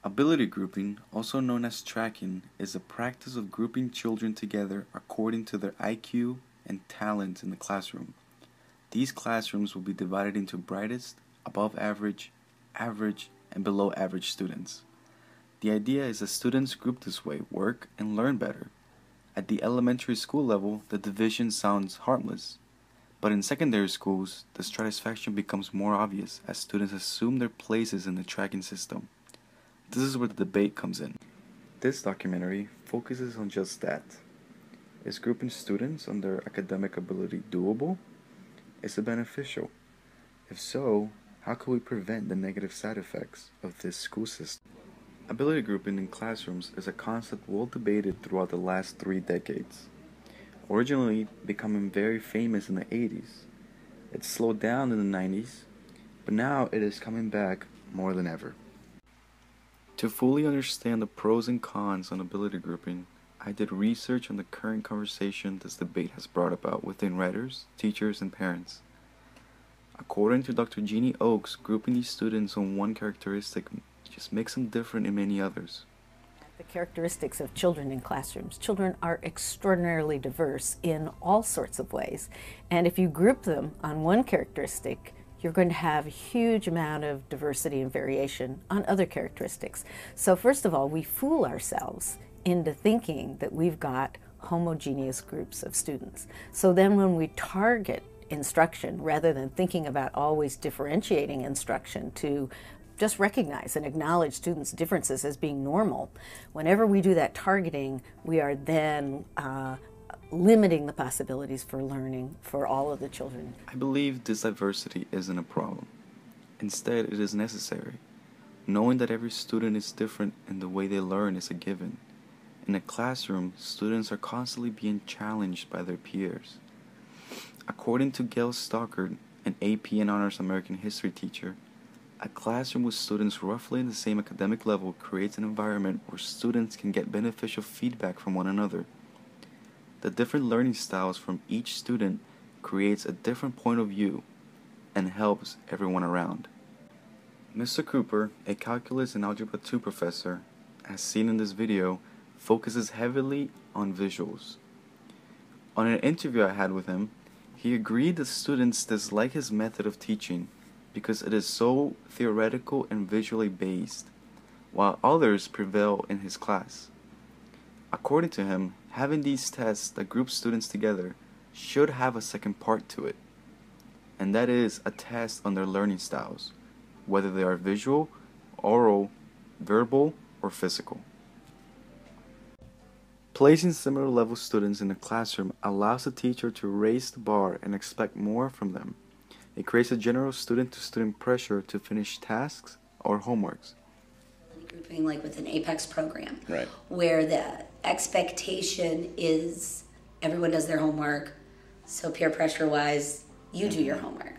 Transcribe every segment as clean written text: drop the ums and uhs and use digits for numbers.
Ability grouping, also known as tracking, is a practice of grouping children together according to their IQ and talent in the classroom. These classrooms will be divided into brightest, above average, average, and below average students. The idea is that students grouped this way work and learn better. At the elementary school level, the division sounds harmless. But in secondary schools, the stratification becomes more obvious as students assume their places in the tracking system. This is where the debate comes in. This documentary focuses on just that. Is grouping students on their academic ability doable? Is it beneficial? If so, how can we prevent the negative side effects of this school system? Ability grouping in classrooms is a concept well debated throughout the last 3 decades. Originally becoming very famous in the 80s, it slowed down in the 90s, but now it is coming back more than ever. To fully understand the pros and cons on ability grouping, I did research on the current conversation this debate has brought about within writers, teachers, and parents. According to Dr. Jeannie Oakes, grouping these students on one characteristic just makes them different in many others. The characteristics of children in classrooms. Children are extraordinarily diverse in all sorts of ways. And if you group them on one characteristic, you're going to have a huge amount of diversity and variation on other characteristics. So first of all, we fool ourselves into thinking that we've got homogeneous groups of students. So then when we target instruction, rather than thinking about always differentiating instruction to just recognize and acknowledge students' differences as being normal. Whenever we do that targeting, we are then limiting the possibilities for learning for all of the children. I believe this diversity isn't a problem. Instead, it is necessary. Knowing that every student is different in the way they learn is a given. In a classroom, students are constantly being challenged by their peers. According to Gail Stockard, an AP and Honors American History teacher, a classroom with students roughly in the same academic level creates an environment where students can get beneficial feedback from one another. The different learning styles from each student creates a different point of view and helps everyone around. Mr. Cooper, a calculus and algebra 2 professor, as seen in this video, focuses heavily on visuals. On an interview I had with him, he agreed that students dislike his method of teaching because it is so theoretical and visually based, while others prevail in his class. According to him, having these tests that group students together should have a second part to it, and that is a test on their learning styles, whether they are visual, oral, verbal, or physical. Placing similar level students in a classroom allows the teacher to raise the bar and expect more from them. It creates a general student-to-student pressure to finish tasks or homeworks. Grouping like with an APEX program, right, where the expectation is everyone does their homework, so peer pressure-wise, you do your homework.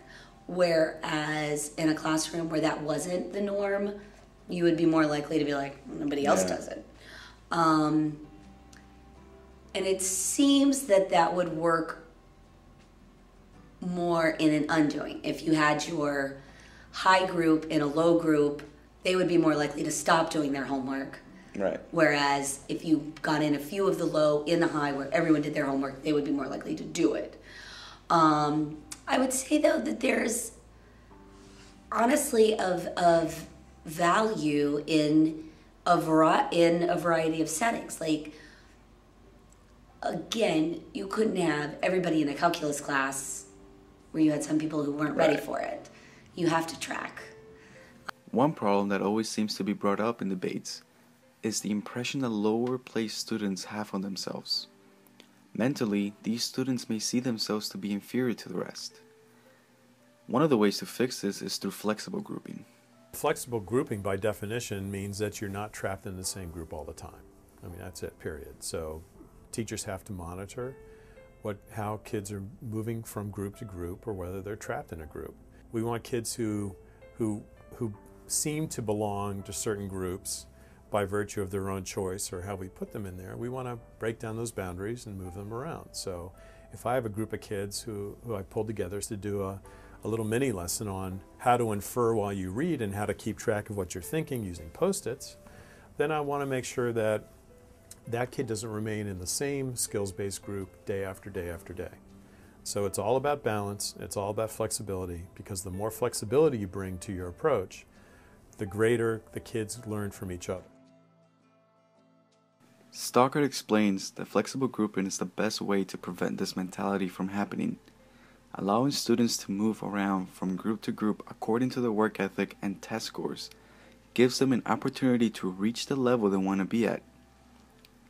Whereas in a classroom where that wasn't the norm, you would be more likely to be like, nobody else does it. And it seems that that would work more in an undoing. If you had your high group in a low group, they would be more likely to stop doing their homework. Right. Whereas if you got in a few of the low in the high where everyone did their homework, they would be more likely to do it. I would say though that there's honestly of value in a variety of settings. Like, again, you couldn't have everybody in a calculus class where you had some people who weren't ready for it. You have to track. One problem that always seems to be brought up in debates is the impression that lower placed students have on themselves. Mentally, these students may see themselves to be inferior to the rest. One of the ways to fix this is through flexible grouping. Flexible grouping by definition means that you're not trapped in the same group all the time. I mean, that's it, period. So teachers have to monitor how kids are moving from group to group or whether they're trapped in a group. We want kids who seem to belong to certain groups by virtue of their own choice or how we put them in there. We want to break down those boundaries and move them around. So if I have a group of kids who I pulled together to do a little mini lesson on how to infer while you read and how to keep track of what you're thinking using Post-its, then I want to make sure that that kid doesn't remain in the same skills-based group day after day after day. So it's all about balance, it's all about flexibility, because the more flexibility you bring to your approach, the greater the kids learn from each other. Stockard explains that flexible grouping is the best way to prevent this mentality from happening. Allowing students to move around from group to group according to their work ethic and test scores gives them an opportunity to reach the level they want to be at.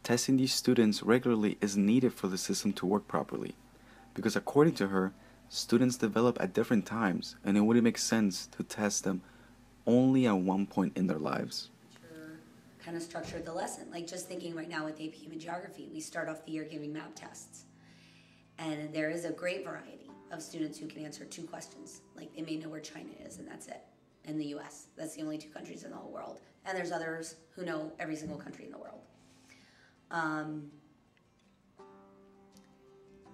Testing these students regularly is needed for the system to work properly, because according to her, students develop at different times, and it wouldn't make sense to test them only at one point in their lives. Kind of structured the lesson. Like just thinking right now with AP Human Geography, we start off the year giving map tests. And there is a great variety of students who can answer 2 questions. Like they may know where China is and that's it. And the US. That's the only 2 countries in the whole world. And there's others who know every single country in the world.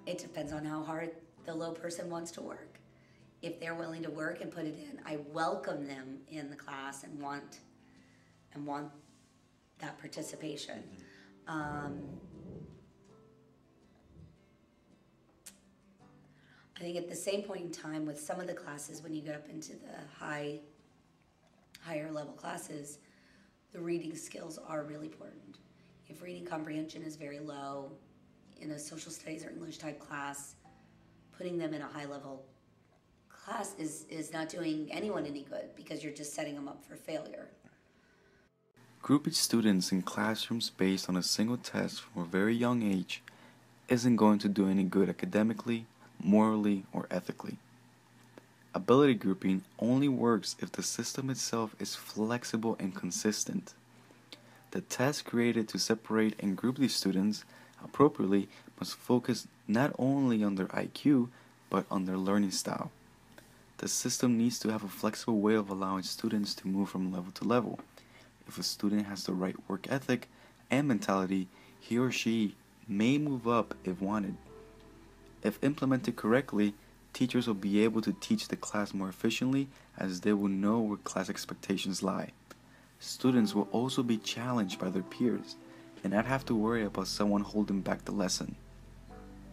It depends on how hard the low person wants to work. If they're willing to work and put it in, I welcome them in the class and want that participation. I think at the same point in time with some of the classes, when you get up into the higher level classes, the reading skills are really important. If reading comprehension is very low in a social studies or English type class, putting them in a high level class is not doing anyone any good, because you're just setting them up for failure. Grouping students in classrooms based on a single test from a very young age isn't going to do any good academically, morally, or ethically. Ability grouping only works if the system itself is flexible and consistent. The test created to separate and group these students appropriately must focus not only on their IQ, but on their learning style. The system needs to have a flexible way of allowing students to move from level to level. If a student has the right work ethic and mentality, he or she may move up if wanted. If implemented correctly, teachers will be able to teach the class more efficiently, as they will know where class expectations lie. Students will also be challenged by their peers and not have to worry about someone holding back the lesson.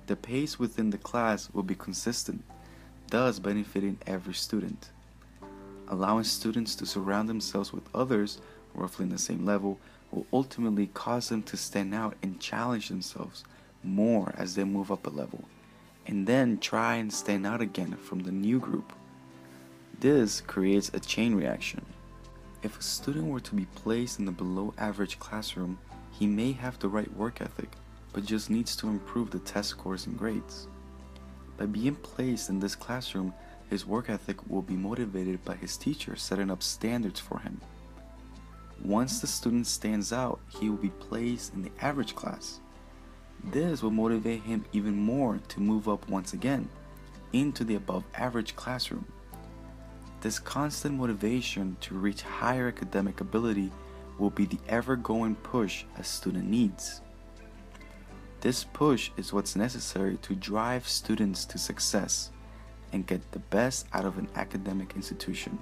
The pace within the class will be consistent, thus benefiting every student. Allowing students to surround themselves with others roughly in the same level will ultimately cause them to stand out and challenge themselves more as they move up a level, and then try and stand out again from the new group. This creates a chain reaction. If a student were to be placed in the below average classroom, he may have the right work ethic, but just needs to improve the test scores and grades. By being placed in this classroom, his work ethic will be motivated by his teacher setting up standards for him. Once the student stands out, he will be placed in the average class. This will motivate him even more to move up once again into the above average classroom. This constant motivation to reach higher academic ability will be the ever-going push a student needs. This push is what's necessary to drive students to success and get the best out of an academic institution.